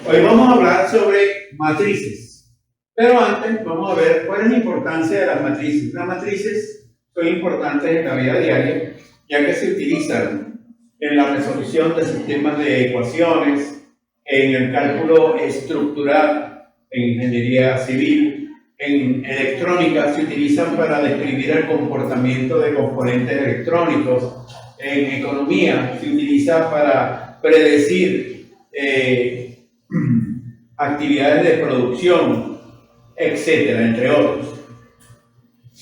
Hoy vamos a hablar sobre matrices, pero antes vamos a ver cuál es la importancia de las matrices. Las matrices son importantes en la vida diaria, ya que se utilizan en la resolución de sistemas de ecuaciones, en el cálculo estructural, en ingeniería civil, en electrónica se utilizan para describir el comportamiento de componentes electrónicos, en economía se utiliza para predecir actividades de producción, etcétera, entre otros.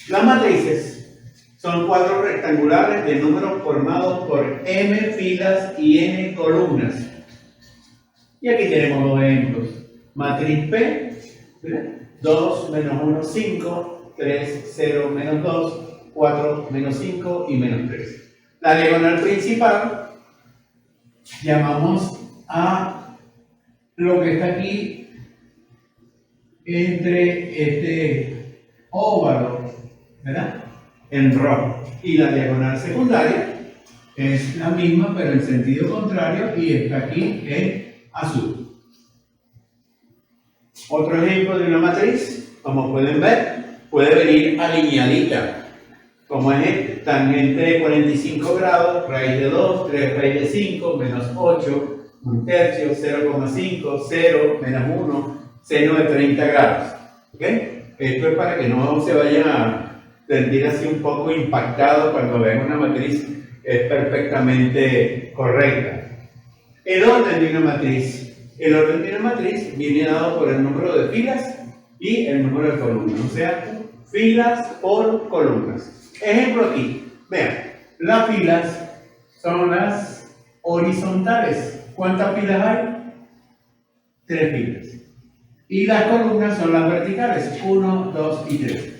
Las matrices son cuadros rectangulares de números formados por m filas y n columnas. Y aquí tenemos dos ejemplos. Matriz P, 2, menos 1, 5, 3, 0, menos 2, 4, menos 5 y menos 3. La diagonal principal llamamos a lo que está aquí entre este óvalo, ¿verdad?, en rojo, y la diagonal secundaria es la misma pero en sentido contrario y está aquí en azul. Otro ejemplo de una matriz, como pueden ver, puede venir alineadita, como es este: tangente de 45 grados, raíz de 2, 3 raíz de 5, menos 8, 1 tercio, 0,5, 0, menos 1, seno de 30 grados. ¿Okay? Esto es para que no se vayan a sentir así un poco impactados cuando vean una matriz. Es perfectamente correcta. El orden de una matriz. El orden de una matriz viene dado por el número de filas y el número de columnas, o sea, filas por columnas. Ejemplo aquí, vean, las filas son las horizontales. ¿Cuántas filas hay? 3 filas. Y las columnas son las verticales, 1, 2 y 3.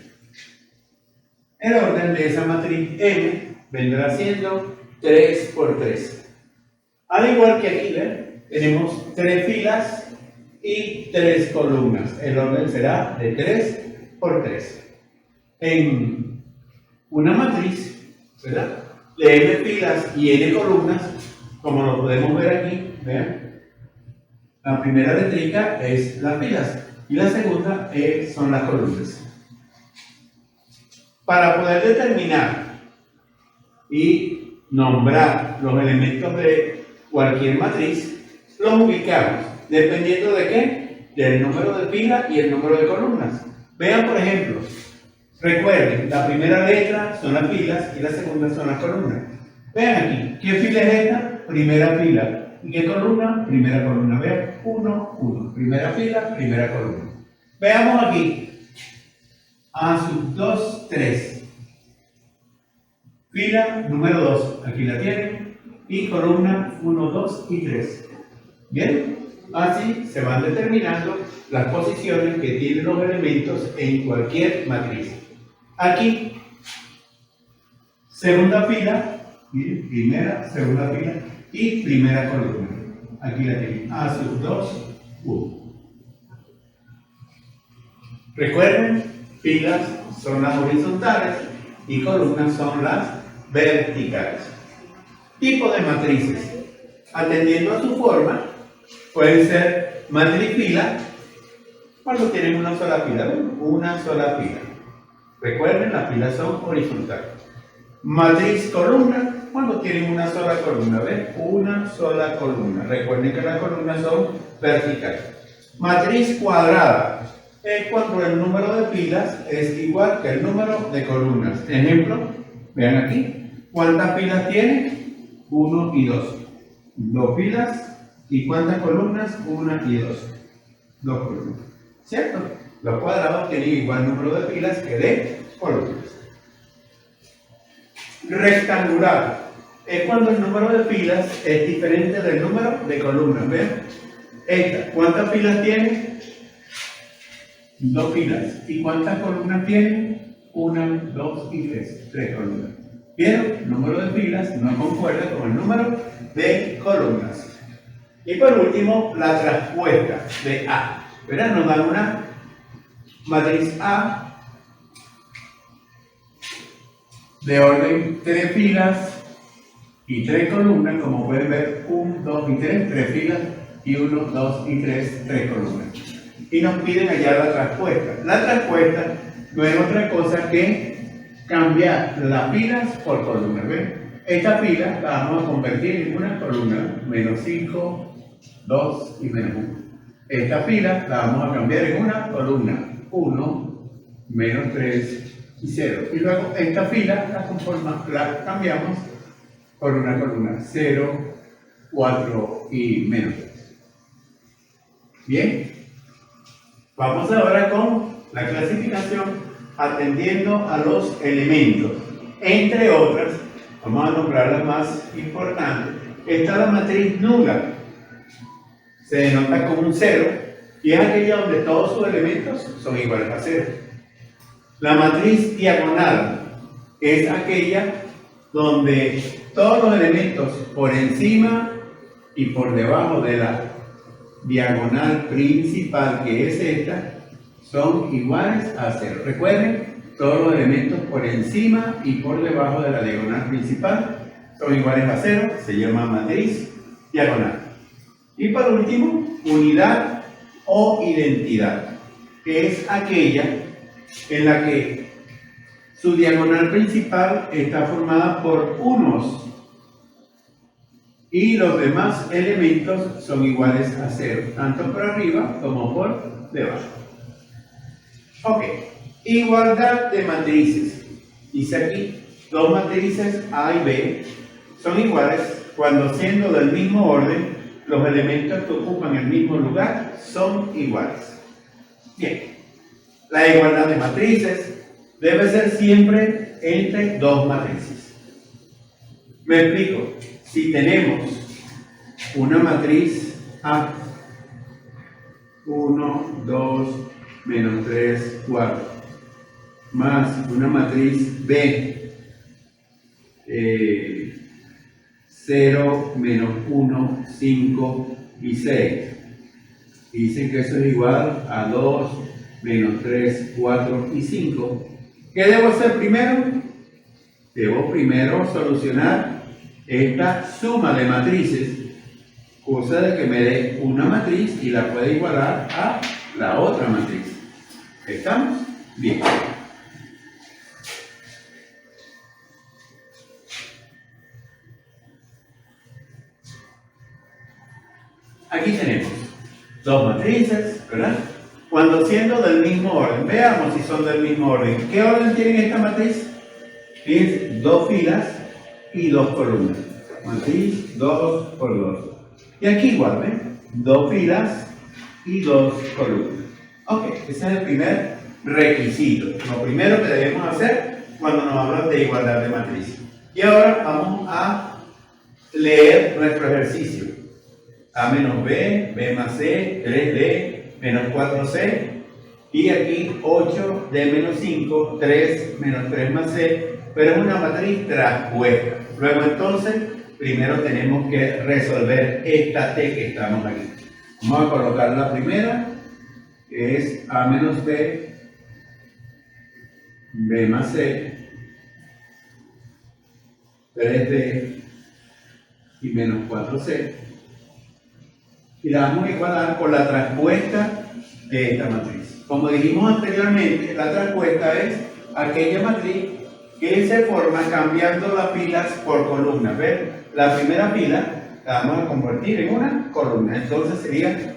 El orden de esa matriz M vendrá siendo 3 por 3. Al igual que aquí, ¿ven?, tenemos 3 filas y 3 columnas. El orden será de 3 por 3. En una matriz, ¿verdad?, de m filas y n columnas, como lo podemos ver aquí, vean, la primera letrica es las filas y la segunda son las columnas. Para poder determinar y nombrar los elementos de cualquier matriz, los ubicamos dependiendo de qué, del número de filas y el número de columnas. Vean, por ejemplo, recuerden, la primera letra son las filas y la segunda son las columnas. Vean aquí, ¿qué fila es esta? Primera fila. ¿Y qué columna? Primera columna. Vean, 1, 1. Primera fila, primera columna. Veamos aquí. A sub 2, 3. Fila número 2. Aquí la tienen. Y columna 1, 2 y 3. ¿Bien? Así se van determinando las posiciones que tienen los elementos en cualquier matriz. Aquí, segunda fila, miren, primera, segunda fila y primera columna. Aquí la tienen, A sub 2, 1. Recuerden, filas son las horizontales y columnas son las verticales. Tipo de matrices. Atendiendo a su forma, pueden ser matriz fila cuando tienen una sola fila. ¿Ven? Una sola fila. Recuerden, las filas son horizontales. Matriz columna cuando tienen una sola columna. ¿Ven? Una sola columna. Recuerden que las columnas son verticales. Matriz cuadrada es cuando el número de filas es igual que el número de columnas. Ejemplo, vean aquí. ¿Cuántas filas tiene? 1 y 2. 2 filas. ¿Y cuántas columnas? 1 y 2. 2 columnas. ¿Cierto? Los cuadrados tienen igual número de filas que de columnas. Rectangular es cuando el número de filas es diferente del número de columnas. ¿Ven? Esta, ¿cuántas filas tiene? 2 filas. ¿Y cuántas columnas tiene? 1, 2 y 3. 3 columnas. ¿Vieron? El número de filas no concuerda con el número de columnas. Y por último, la traspuesta de A. ¿Verdad? Nos dan una matriz A de orden 3 filas y 3 columnas, como pueden ver, 1, 2 y 3, 3 filas y 1, 2 y 3, 3 columnas. Y nos piden hallar la traspuesta. La traspuesta no es otra cosa que cambiar las filas por columnas. ¿Ven? Esta fila la vamos a convertir en una columna, menos 5, 2 y menos 1. Esta fila la vamos a cambiar en una columna, 1, menos 3 y 0. Y luego esta fila la cambiamos por una columna, 0, 4 y menos 3. Bien, vamos ahora con la clasificación atendiendo a los elementos. Entre otras, vamos a nombrar las más importantes. Está la matriz nula. Se denota con un 0 y es aquella donde todos sus elementos son iguales a 0. La matriz diagonal es aquella donde todos los elementos por encima y por debajo de la diagonal principal, que es esta, son iguales a 0. Recuerden, todos los elementos por encima y por debajo de la diagonal principal son iguales a 0, se llama matriz diagonal. Y por último, unidad o identidad, que es aquella en la que su diagonal principal está formada por unos y los demás elementos son iguales a 0, tanto por arriba como por debajo. Ok, igualdad de matrices. Dice aquí, dos matrices A y B son iguales cuando, siendo del mismo orden, los elementos que ocupan el mismo lugar son iguales. Bien, la igualdad de matrices debe ser siempre entre dos matrices. Me explico. Si tenemos una matriz A, 1, 2, menos 3, 4, más una matriz B, 0, menos 1, 5 y 6. Y dicen que eso es igual a 2, menos 3, 4 y 5. ¿Qué debo hacer primero? Debo primero solucionar esta suma de matrices, cosa de que me dé una matriz y la pueda igualar a la otra matriz. ¿Estamos? Bien. Aquí tenemos dos matrices, ¿verdad? Cuando siendo del mismo orden. Veamos si son del mismo orden. ¿Qué orden tienen esta matriz? Fíjense, dos filas y dos columnas. Matriz 2 por 2. Y aquí igual, ¿ven? Dos filas y dos columnas. Ok, ese es el primer requisito. Lo primero que debemos hacer cuando nos hablan de igualdad de matriz. Y ahora vamos a leer nuestro ejercicio. A menos B, B más C, 3D, menos 4C. Y aquí 8, D menos 5, 3, menos 3 más C. Pero es una matriz traspuesta. Luego entonces, primero tenemos que resolver esta T que estamos aquí. Vamos a colocar la primera, que es A menos B, B más C, 3D y menos 4C. Y la vamos a igualar con la traspuesta de esta matriz. Como dijimos anteriormente, la traspuesta es aquella matriz que se forma cambiando las filas por columnas. ¿Ven? La primera fila la vamos a convertir en una columna. Entonces sería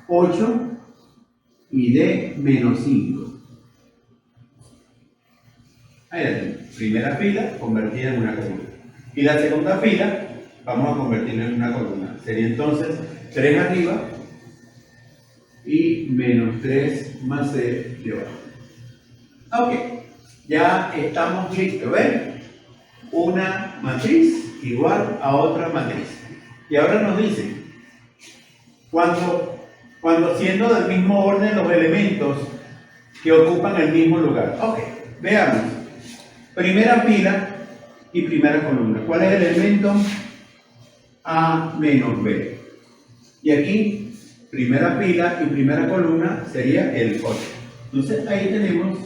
8 y D menos 5. Ahí la tenemos. Primera fila convertida en una columna. Y la segunda fila vamos a convertirla en una columna. Sería entonces 3 arriba y menos 3 más C debajo. Ok, ya estamos listos. ¿Ven? Una matriz igual a otra matriz. Y ahora nos dice, cuando siendo del mismo orden los elementos que ocupan el mismo lugar. Ok, veamos. Primera fila y primera columna. ¿Cuál es el elemento? A menos B. Y aquí, primera fila y primera columna sería el 8. Entonces ahí tenemos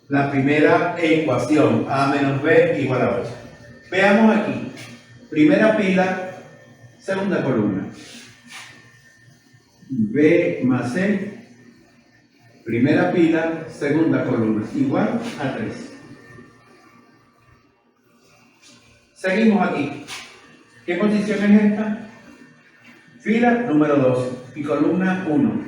la primera ecuación, A menos B igual a 8. Veamos aquí, primera fila, segunda columna. B más C, primera fila, segunda columna, igual a 3. Seguimos aquí. ¿Qué posición es esta? Fila número 2 y columna 1.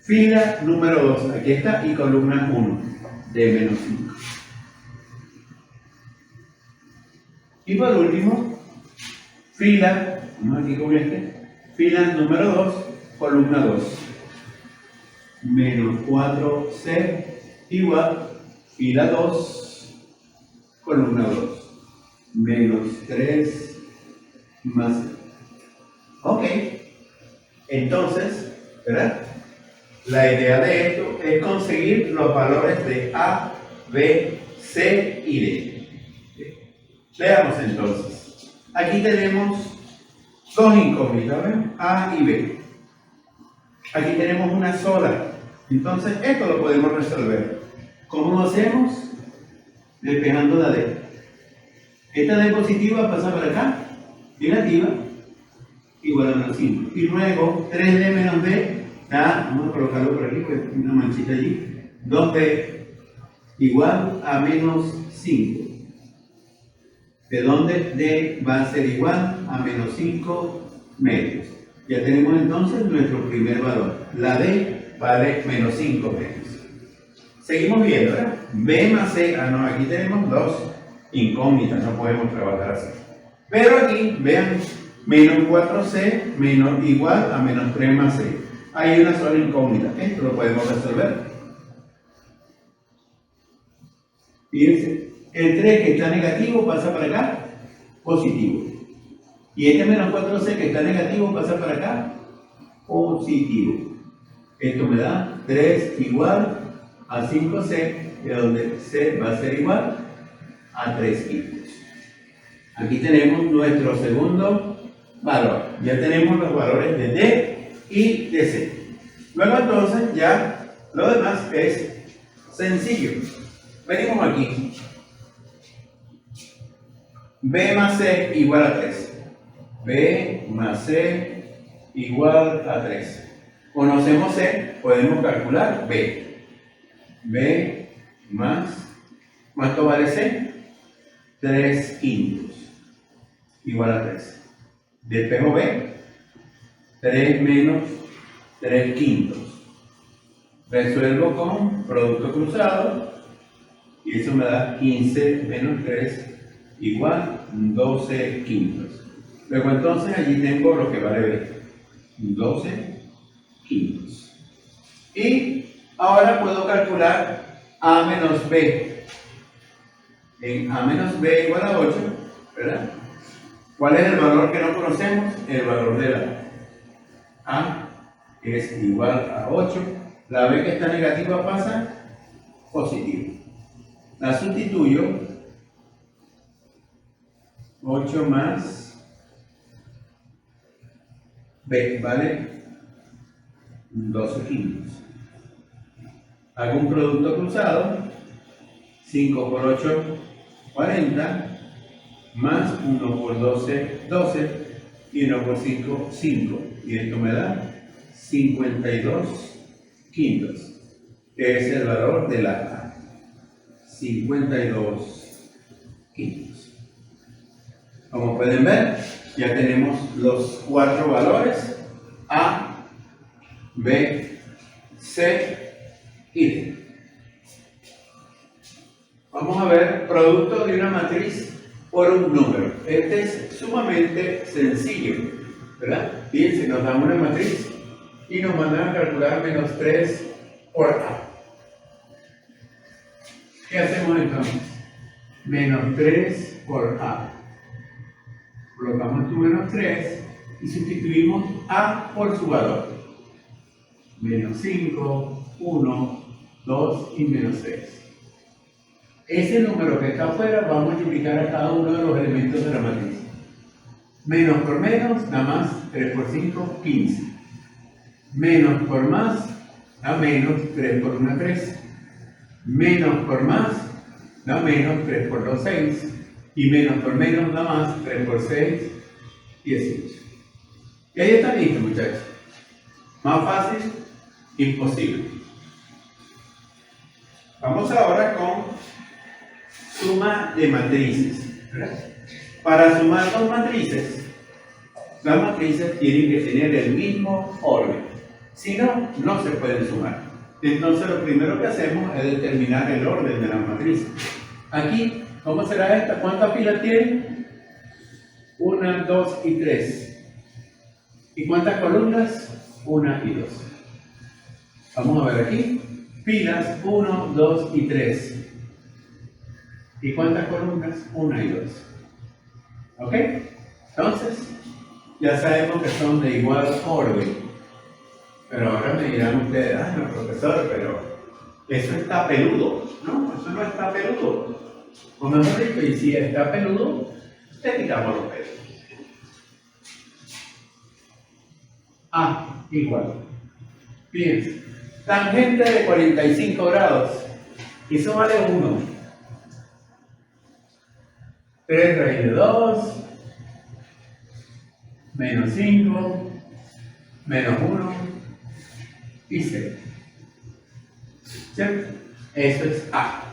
Fila número 2, aquí está, y columna 1 de menos 5. Y por último, fila, vamos aquí con fila número 2, columna 2. Menos 4C igual, fila 2, columna 2. Menos 3 más C. Ok, entonces, ¿verdad? La idea de esto es conseguir los valores de A, B, C y D. Veamos entonces. Aquí tenemos dos incógnitas, ¿ven? A y B. Aquí tenemos una sola. Entonces, esto lo podemos resolver. ¿Cómo lo hacemos? Despejando la D. Esta D positiva pasa para acá. Negativa. Igual a menos 5. Y luego, 3D menos D. Vamos a colocarlo por aquí, pues una manchita allí. 2D igual a menos 5. ¿De dónde D va a ser igual a menos 5 medios? Ya tenemos entonces nuestro primer valor. La D vale menos 5 medios. Seguimos viendo, ¿verdad? B más C. No, aquí tenemos dos incógnitas, no podemos trabajar así. Pero aquí, vean, menos 4C menos igual a menos 3 más C. Hay una sola incógnita. Esto lo podemos resolver. Fíjense, el 3 que está negativo pasa para acá, positivo. Y este menos 4C que está negativo pasa para acá, positivo. Esto me da 3 igual a 5C, de donde C va a ser igual a 3 quintos. Aquí tenemos nuestro segundo valor. Ya tenemos los valores de D y de C. Luego entonces ya lo demás es sencillo. Venimos aquí. B más C igual a 3. B más C igual a 3. Conocemos C, podemos calcular B. B más, ¿cuánto vale C? 3 quintos igual a 3. Despejo B, 3 menos 3 quintos. Resuelvo con producto cruzado y eso me da 15 menos 3 igual 12 quintos. Luego entonces allí tengo lo que vale B, 12 quintos. Y ahora puedo calcular A menos B. En A menos B igual a 8, ¿verdad? ¿Cuál es el valor que no conocemos? El valor de la A es igual a 8. La B que está negativa pasa positivo. La sustituyo. 8 más B vale 12 quintos. Hago un producto cruzado. 5 por 8, 40. Más 1 por 12, 12. Y 1 por 5, 5. Y esto me da 52 quintos, que es el valor de la A. 52 quintos. Como pueden ver, ya tenemos los 4 valores: A, B, C y D. Vamos a ver producto de una matriz por un número. Este es sumamente sencillo, ¿verdad? Fíjense, nos dan una matriz y nos mandan a calcular menos 3 por A. ¿Qué hacemos entonces? Menos 3 por A. Colocamos tu menos 3 y sustituimos A por su valor. Menos 5, 1, 2 y menos 3. Ese número que está afuera vamos a multiplicar a cada uno de los elementos de la matriz. Menos por menos da más, 3 por 5, 15. Menos por más da menos, 3 por 1, 3. Menos por más da menos, 3 por 2, 6. Y menos por menos da más, 3 por 6, 18. Y ahí está listo, muchachos. Más fácil, imposible. Vamos ahora con suma de matrices, ¿verdad? Para sumar dos matrices, las matrices tienen que tener el mismo orden. Si no, no se pueden sumar. Entonces lo primero que hacemos es determinar el orden de las matrices. Aquí, ¿cómo será esta? ¿Cuántas filas tiene? 1, 2 y 3. ¿Y cuántas columnas? 1 y 2. Vamos a ver aquí. Filas 1, 2 y 3. ¿Y cuántas columnas? 1 y 2. ¿Ok? Entonces, ya sabemos que son de igual orden. Pero ahora me dirán ustedes, ah, no, profesor, pero eso está peludo. No, eso no está peludo. O mejor dicho, y si está peludo, te quitamos los pelos. Ah, igual. Fíjense, tangente de 45 grados. Eso vale 1. 3 raíz de 2, menos 5, menos 1 y 0. ¿Cierto? Eso es A.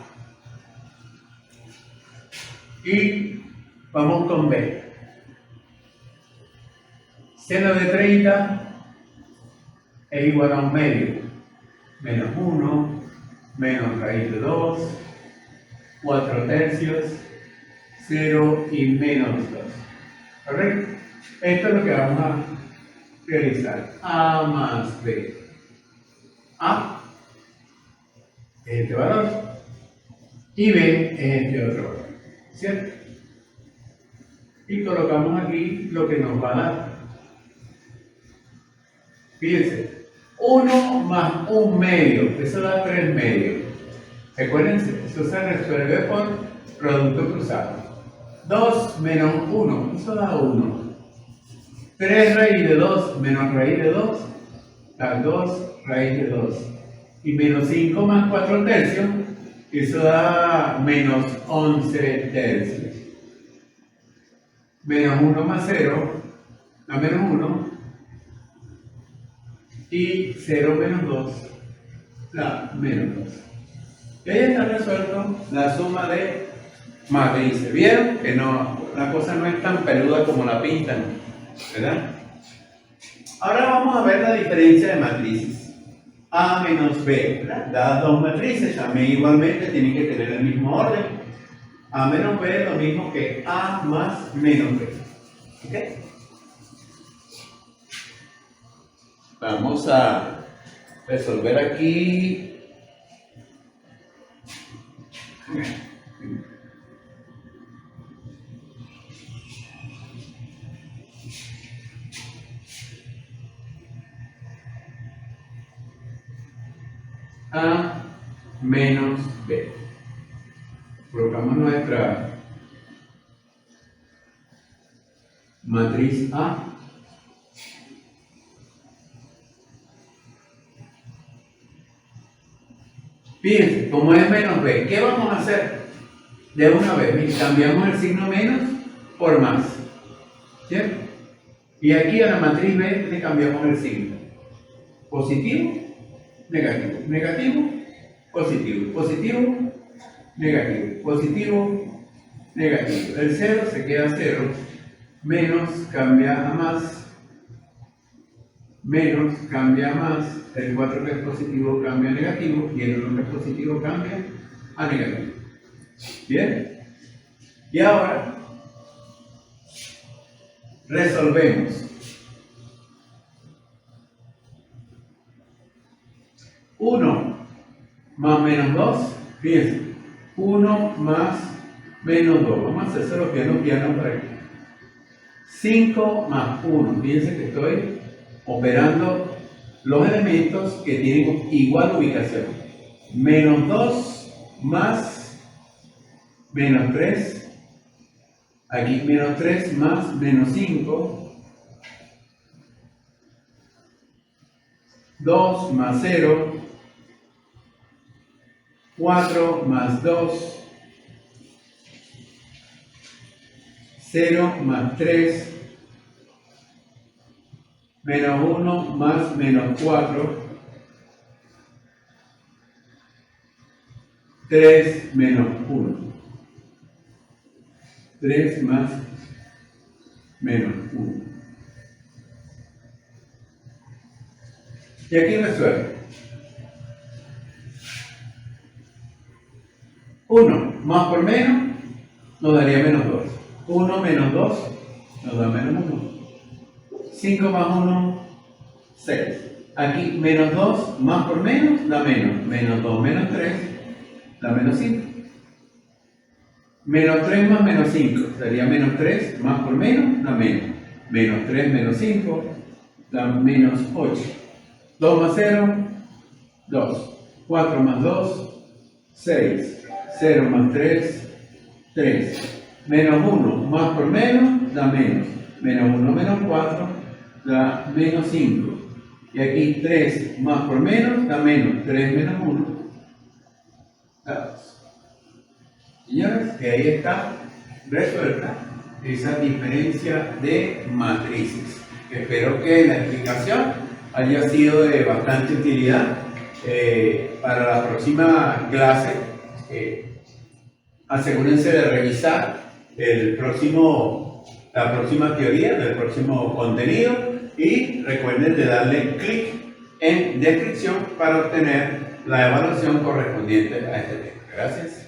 Y vamos con B. Seno de 30 es igual a un medio. Menos 1, menos raíz de 2, 4 tercios, 0 y menos 2. ¿Correcto? Esto es lo que vamos a realizar. A más B. A es este valor y B es este otro valor. ¿Cierto? Y colocamos aquí lo que nos va a dar. Fíjense, 1 más 1 medio, eso da 3 medios. Recuérdense, eso se resuelve por producto cruzado. 2 menos 1, eso da 1. 3 raíz de 2 menos raíz de 2, da 2 raíz de 2. Y menos 5 más 4 tercios, eso da menos 11 tercios. Menos 1 más 0, da menos 1. Y 0 menos 2, da menos 2. Y ahí está resuelto la suma de matrices. ¿Vieron? Que no, la cosa no es tan peluda como la pintan, ¿verdad? Ahora vamos a ver la diferencia de matrices. A menos B, ¿verdad? Dadas dos matrices, también igualmente tienen que tener el mismo orden. A menos B es lo mismo que A más menos B. ¿Ok? Vamos a resolver aquí. A menos B. Colocamos nuestra matriz A. Fíjense, como es menos B, ¿qué vamos a hacer? De una vez, cambiamos el signo menos por más. ¿Cierto? Y aquí a la matriz B le cambiamos el signo. Positivo, negativo. Negativo, positivo. Positivo, negativo. Positivo, negativo. El 0 se queda 0. Menos cambia a más. Menos cambia a más. El 4 que es positivo cambia a negativo. Y el 1 que es positivo cambia a negativo. ¿Bien? Y ahora resolvemos. 1 más menos 2, fíjense, 1 más menos 2, vamos a hacerlo piano por aquí. 5 más 1, fíjense que estoy operando los elementos que tienen igual ubicación. Menos 2 más menos 3, aquí menos 3 más menos 5, 2 más 0, 4 más 2, 0 más 3, menos 1 más menos 4, 3 menos 1. 3 más menos 1. Y aquí resuelve. 1 más por menos nos daría menos 2. 1 menos 2 nos da menos 1. 5 más 1, 6. Aquí menos 2 más por menos da menos. Menos 2 menos 3 da menos 5. Menos 3 más menos 5 daría menos 3 más por menos da menos. Menos 3 menos 5 da menos 8. 2 más 0, 2. 4 más 2, 6. 0 más 3, 3. Menos 1 más por menos da menos. Menos 1 menos 4 da menos 5. Y aquí 3 más por menos da menos. 3 menos 1 da 2. Señores, que ahí está resuelta esa diferencia de matrices. Espero que la explicación haya sido de bastante utilidad. Para la próxima clase, asegúrense de revisar la próxima teoría del próximo contenido y recuerden de darle clic en descripción para obtener la evaluación correspondiente a este tema. Gracias.